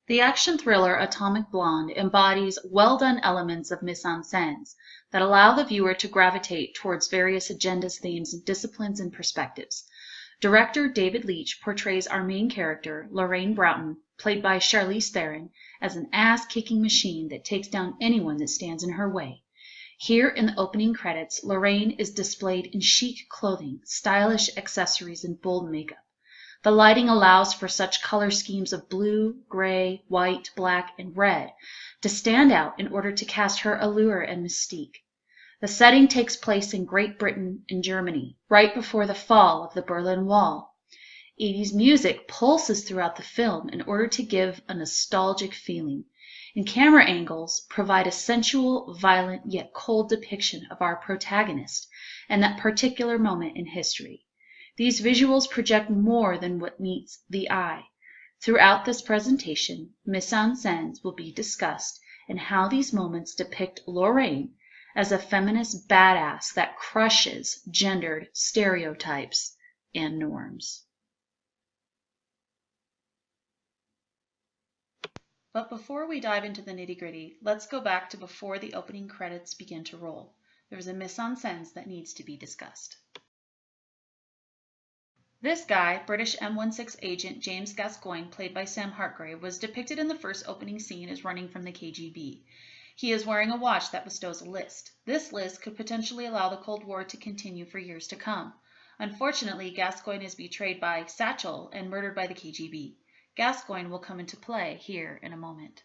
The action thriller Atomic Blonde embodies well-done elements of mise-en-scène that allow the viewer to gravitate towards various agendas, themes, disciplines, and perspectives. Director David Leitch portrays our main character, Lorraine Broughton, played by Charlize Theron, as an ass-kicking machine that takes down anyone that stands in her way. Here in the opening credits, Lorraine is displayed in chic clothing, stylish accessories, and bold makeup. The lighting allows for such color schemes of blue, gray, white, black, and red to stand out in order to cast her allure and mystique. The setting takes place in Great Britain and Germany, right before the fall of the Berlin Wall. 80s music pulses throughout the film in order to give a nostalgic feeling, and camera angles provide a sensual, violent, yet cold depiction of our protagonist and that particular moment in history. These visuals project more than what meets the eye. Throughout this presentation, mise-en-scène will be discussed and how these moments depict Lorraine as a feminist badass that crushes gendered stereotypes and norms. But before we dive into the nitty-gritty, let's go back to before the opening credits begin to roll. There's a mise-en-scène that needs to be discussed. This guy, British M16 agent James Gascoigne, played by Sam Hartgrave, was depicted in the first opening scene as running from the KGB. He is wearing a watch that bestows a list. This list could potentially allow the Cold War to continue for years to come. Unfortunately, Gascoigne is betrayed by Satchel and murdered by the KGB. Gascoigne will come into play here in a moment.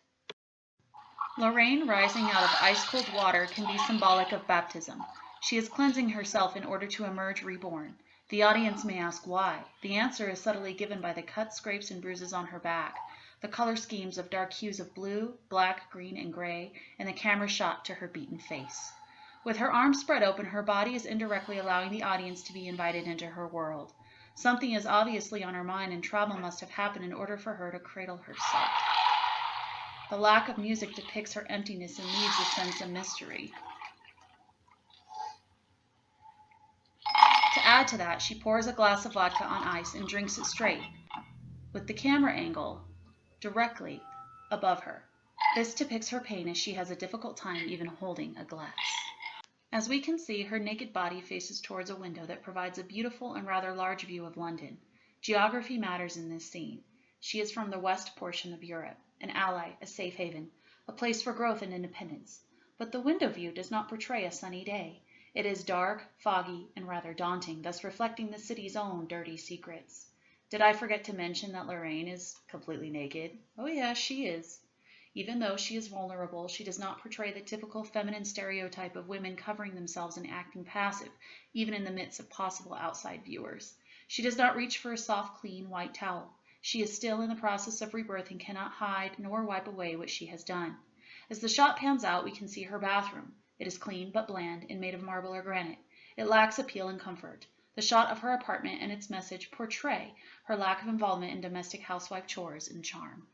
Lorraine rising out of ice-cold water can be symbolic of baptism. She is cleansing herself in order to emerge reborn. The audience may ask why. The answer is subtly given by the cuts, scrapes, and bruises on her back, the color schemes of dark hues of blue, black, green, and gray, and the camera shot to her beaten face. With her arms spread open, her body is indirectly allowing the audience to be invited into her world. Something is obviously on her mind, and trauma must have happened in order for her to cradle herself. The lack of music depicts her emptiness and leaves a sense of mystery. To add to that, she pours a glass of vodka on ice and drinks it straight, with the camera angle directly above her. This depicts her pain as she has a difficult time even holding a glass. As we can see, her naked body faces towards a window that provides a beautiful and rather large view of London. Geography matters in this scene. She is from the west portion of Europe, an ally, a safe haven, a place for growth and independence. But the window view does not portray a sunny day. It is dark, foggy, and rather daunting, thus reflecting the city's own dirty secrets. Did I forget to mention that Lorraine is completely naked? Oh yeah, she is. Even though she is vulnerable, she does not portray the typical feminine stereotype of women covering themselves and acting passive, even in the midst of possible outside viewers. She does not reach for a soft, clean, white towel. She is still in the process of rebirth and cannot hide nor wipe away what she has done. As the shot pans out, we can see her bathroom. It is clean but bland and made of marble or granite. It lacks appeal and comfort. The shot of her apartment and its message portray her lack of involvement in domestic housewife chores and charm.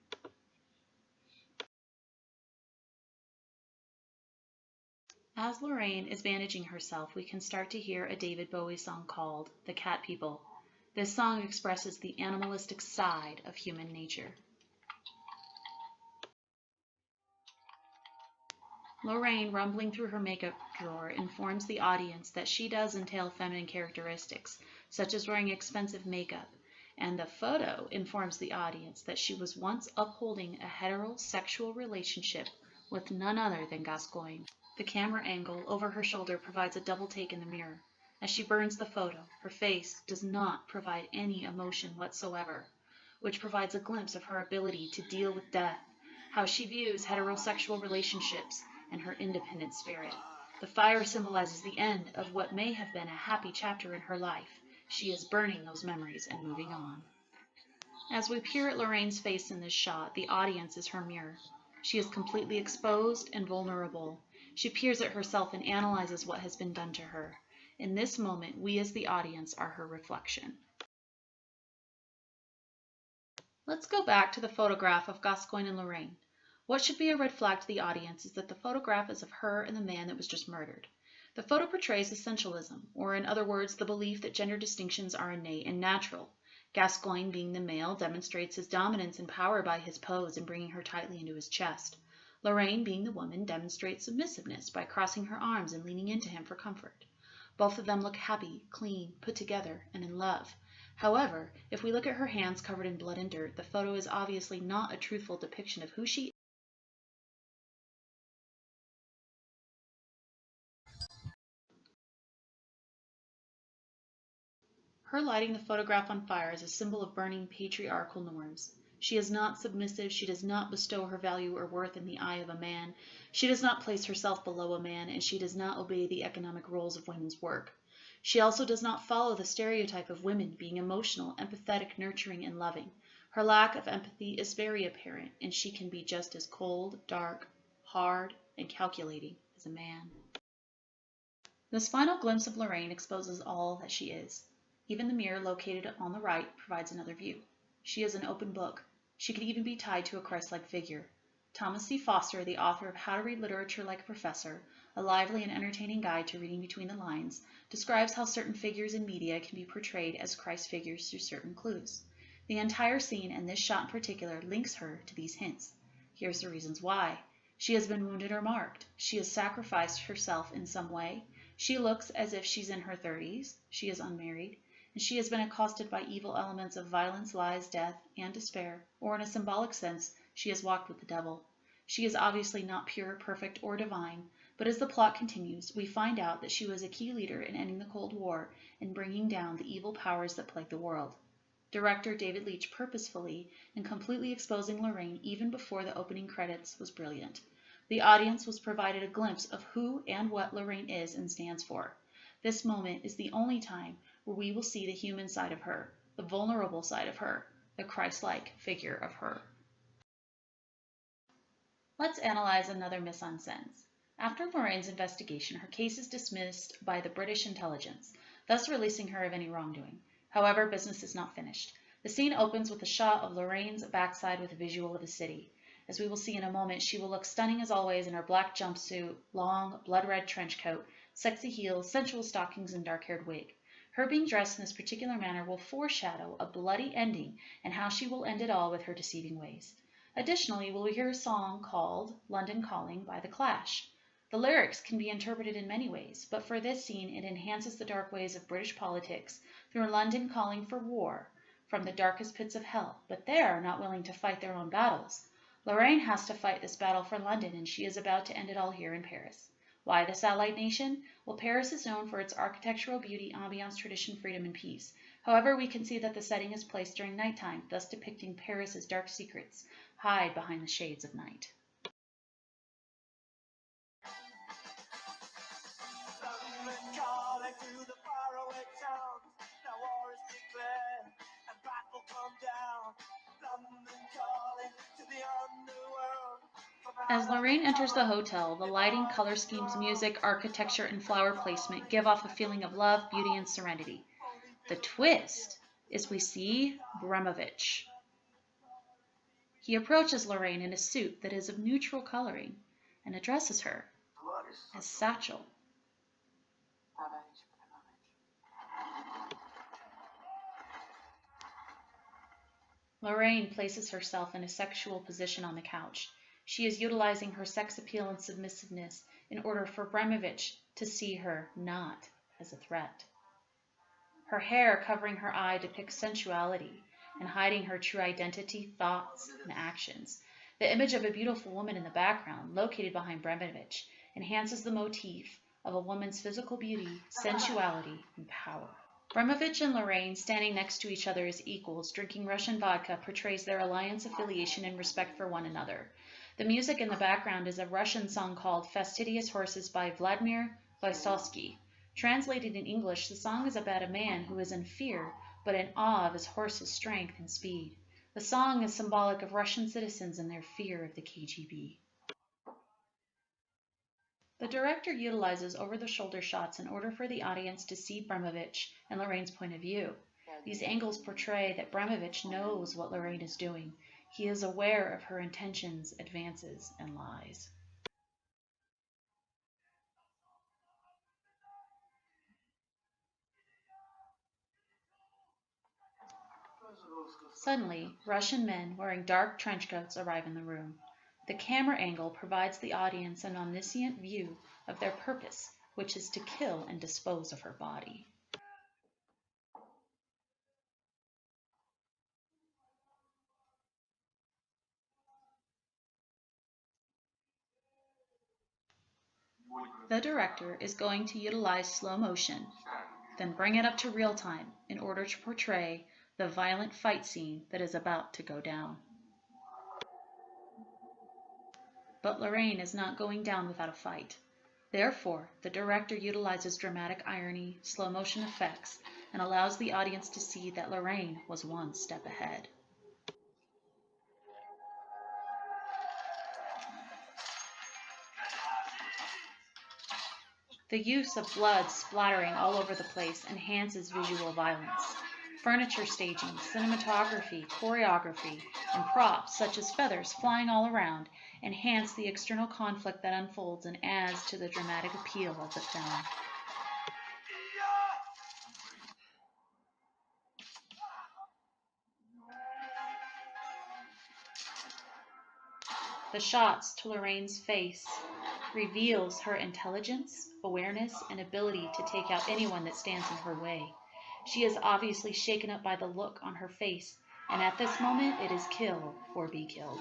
As Lorraine is bandaging herself, we can start to hear a David Bowie song called "The Cat People." This song expresses the animalistic side of human nature. Lorraine, rumbling through her makeup drawer, informs the audience that she does entail feminine characteristics, such as wearing expensive makeup, and the photo informs the audience that she was once upholding a heterosexual relationship with none other than Gascoigne. The camera angle over her shoulder provides a double take in the mirror. As she burns the photo, her face does not provide any emotion whatsoever, which provides a glimpse of her ability to deal with death, how she views heterosexual relationships, and her independent spirit. The fire symbolizes the end of what may have been a happy chapter in her life. She is burning those memories and moving on. As we peer at Lorraine's face in this shot, the audience is her mirror. She is completely exposed and vulnerable. She peers at herself and analyzes what has been done to her. In this moment, we as the audience are her reflection. Let's go back to the photograph of Gascoigne and Lorraine. What should be a red flag to the audience is that the photograph is of her and the man that was just murdered. The photo portrays essentialism, or in other words, the belief that gender distinctions are innate and natural. Gascoigne, being the male, demonstrates his dominance and power by his pose and bringing her tightly into his chest. Lorraine, being the woman, demonstrates submissiveness by crossing her arms and leaning into him for comfort. Both of them look happy, clean, put together, and in love. However, if we look at her hands covered in blood and dirt, the photo is obviously not a truthful depiction of who she is. Her lighting the photograph on fire is a symbol of burning patriarchal norms. She is not submissive, she does not bestow her value or worth in the eye of a man, she does not place herself below a man, and she does not obey the economic roles of women's work. She also does not follow the stereotype of women being emotional, empathetic, nurturing, and loving. Her lack of empathy is very apparent, and she can be just as cold, dark, hard, and calculating as a man. This final glimpse of Lorraine exposes all that she is. Even the mirror located on the right provides another view. She is an open book. She could even be tied to a Christ-like figure. Thomas C. Foster, the author of How to Read Literature Like a Professor, a lively and entertaining guide to reading between the lines, describes how certain figures in media can be portrayed as Christ figures through certain clues. The entire scene, and this shot in particular, links her to these hints. Here's the reasons why. She has been wounded or marked. She has sacrificed herself in some way. She looks as if she's in her 30s. She is unmarried. And she has been accosted by evil elements of violence, lies, death, and despair, or in a symbolic sense, she has walked with the devil. She is obviously not pure, perfect, or divine, but as the plot continues, we find out that she was a key leader in ending the Cold War and bringing down the evil powers that plague the world. Director David Leitch purposefully and completely exposing Lorraine even before the opening credits was brilliant. The audience was provided a glimpse of who and what Lorraine is and stands for. This moment is the only time where we will see the human side of her, the vulnerable side of her, the Christ-like figure of her. Let's analyze another mise-en-scène. After Lorraine's investigation, her case is dismissed by the British intelligence, thus releasing her of any wrongdoing. However, business is not finished. The scene opens with a shot of Lorraine's backside with a visual of the city. As we will see in a moment, she will look stunning as always in her black jumpsuit, long, blood-red trench coat, sexy heels, sensual stockings, and dark-haired wig. Her being dressed in this particular manner will foreshadow a bloody ending and how she will end it all with her deceiving ways. Additionally, we'll hear a song called London Calling by The Clash. The lyrics can be interpreted in many ways, but for this scene it enhances the dark ways of British politics through London calling for war from the darkest pits of hell, but they are not willing to fight their own battles. Lorraine has to fight this battle for London, and she is about to end it all here in Paris. Why the satellite nation? Well, Paris is known for its architectural beauty, ambiance, tradition, freedom, and peace. However, we can see that the setting is placed during nighttime, thus depicting Paris's dark secrets hide behind the shades of night. As Lorraine enters the hotel, the lighting, color schemes, music, architecture, and flower placement give off a feeling of love, beauty, and serenity. The twist is we see Bremovich. He approaches Lorraine in a suit that is of neutral coloring and addresses her as Satchel. Lorraine places herself in a sexual position on the couch. She is utilizing her sex appeal and submissiveness in order for Bremovich to see her not as a threat. Her hair covering her eye depicts sensuality and hiding her true identity, thoughts, and actions. The image of a beautiful woman in the background, located behind Bremovich, enhances the motif of a woman's physical beauty, sensuality, and power. Bremovich and Lorraine, standing next to each other as equals, drinking Russian vodka, portrays their alliance, affiliation, and respect for one another. The music in the background is a Russian song called Fastidious Horses by Vladimir Vysotsky. Translated in English, the song is about a man who is in fear, but in awe of his horse's strength and speed. The song is symbolic of Russian citizens and their fear of the KGB. The director utilizes over-the-shoulder shots in order for the audience to see Bremovich and Lorraine's point of view. These angles portray that Bremovich knows what Lorraine is doing. He is aware of her intentions, advances, and lies. Suddenly, Russian men wearing dark trench coats arrive in the room. The camera angle provides the audience an omniscient view of their purpose, which is to kill and dispose of her body. The director is going to utilize slow motion, then bring it up to real time in order to portray the violent fight scene that is about to go down. But Lorraine is not going down without a fight. Therefore, the director utilizes dramatic irony, slow motion effects, and allows the audience to see that Lorraine was one step ahead. The use of blood splattering all over the place enhances visual violence. Furniture staging, cinematography, choreography, and props such as feathers flying all around enhance the external conflict that unfolds and adds to the dramatic appeal of the film. The shots to Lorraine's face reveals her intelligence, awareness, and ability to take out anyone that stands in her way. She is obviously shaken up by the look on her face, and at this moment it is kill or be killed.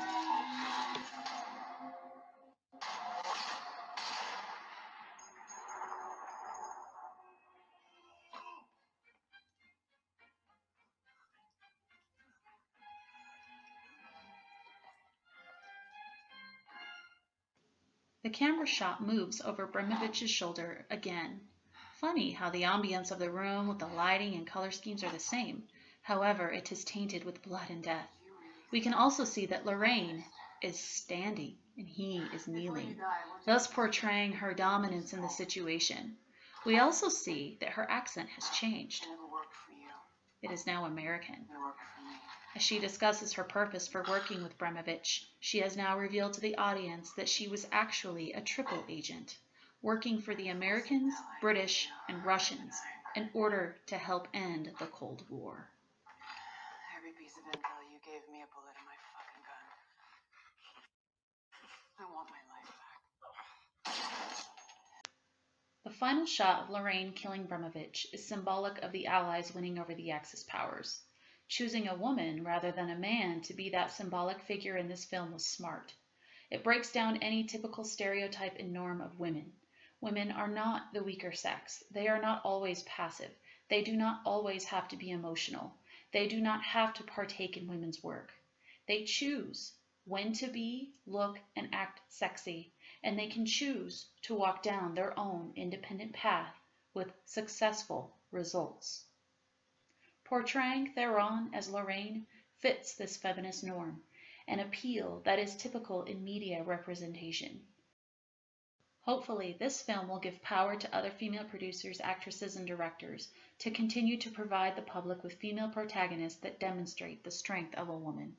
The camera shot moves over Abramovich's shoulder again. Funny how the ambience of the room with the lighting and color schemes are the same. However, it is tainted with blood and death. We can also see that Lorraine is standing and he is kneeling, thus portraying her dominance in the situation. We also see that her accent has changed. It is now American. As she discusses her purpose for working with Abramovich, she has now revealed to the audience that she was actually a triple agent, working for the Americans, British, and Russians in order to help end the Cold War. Every piece of intel you gave me a bullet in my fucking gun. I want my life back. The final shot of Lorraine killing Abramovich is symbolic of the Allies winning over the Axis powers. Choosing a woman rather than a man to be that symbolic figure in this film was smart. It breaks down any typical stereotype and norm of women. Women are not the weaker sex. They are not always passive. They do not always have to be emotional. They do not have to partake in women's work. They choose when to be, look, and act sexy, and they can choose to walk down their own independent path with successful results. Portraying Theron as Lorraine fits this feminist norm, an appeal that is typical in media representation. Hopefully, this film will give power to other female producers, actresses, and directors to continue to provide the public with female protagonists that demonstrate the strength of a woman.